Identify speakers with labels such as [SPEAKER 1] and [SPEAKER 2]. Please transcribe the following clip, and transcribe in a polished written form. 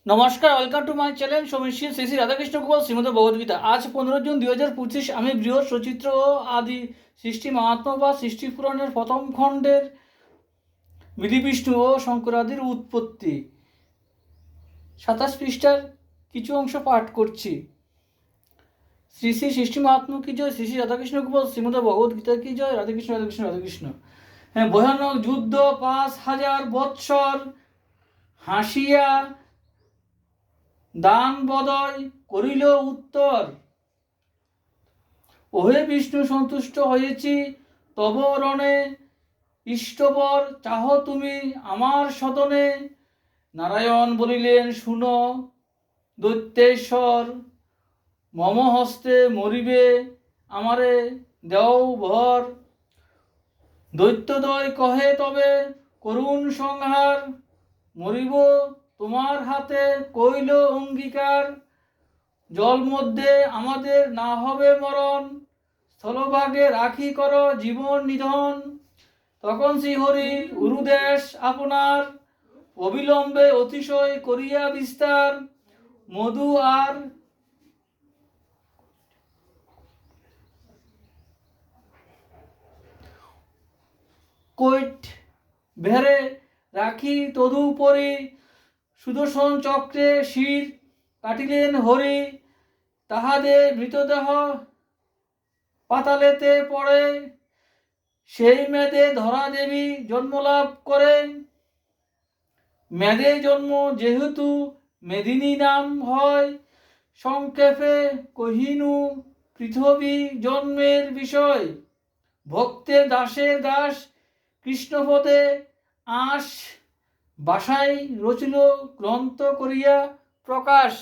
[SPEAKER 1] নমস্কার, welcome to my channel Samishree Shri Shri Radhakrishna Gopal Shrimad Bhagavad Gita. আজ 15 June 2025। আমি বৃহৎ সচিত্র ও আদি সৃষ্টি মাহাত্ম্য বা সৃষ্টি পুরাণের প্রথম খণ্ডের বিধি বিষ্ণু ও শঙ্করাদির উৎপত্তি 27 পৃষ্ঠার কিছু অংশ পাঠ করছি। শ্রী শ্রী সৃষ্টি মাহাত্ম্য কি জয়, শ্রী শ্রী রাধাকৃষ্ণ গোপাল শ্রীমদ ভগবদ্গীতা কি জয়। রাধাকৃষ্ণ রাধাকৃষ্ণ রাধাকৃষ্ণ। হ্যাঁ, ভয়ানক যুদ্ধ 5000 বৎসর হাসিয়া দান বদয় করিল উত্তর। ওহে বিষ্ণু, সন্তুষ্ট হয়েছি তব রণে, ইষ্টবর চাহ তুমি আমার সদনে। নারায়ণ বলিলেন শুনো দৈত্যেশ্বর, মম হস্তে মরিবে আমারে দেও ভর। দৈত্যদয় কহে তবে করুণ সংহার, মরিব তোমার হাতে কইল অঙ্গীকার। জল মধ্যে আমাদের না হবে মরণ, স্থলভাগে রাখি কর জীবন নিধন। তখন শ্রীহরি উরুদেশ আপনার, অবিলম্বে অতিশয় করিয়া বিস্তার। মধু আর কৈট ভেরে রাখি তদুপরি, সুদর্শন চক্রে শির কাটিলেন হরি। তাহাদের মৃতদেহ পাতালেতে পড়ে, সেই মেদে ধরা দেবী জন্মলাভ করেন। মেদে জন্ম যেহেতু মেদিনী নাম হয়, সংক্ষেপে কহিনু পৃথিবী জন্মের বিষয়। ভক্তের দাসের দাস কৃষ্ণপদে আস, বাসায় রচিল গ্রন্থ করিয়া প্রকাশ।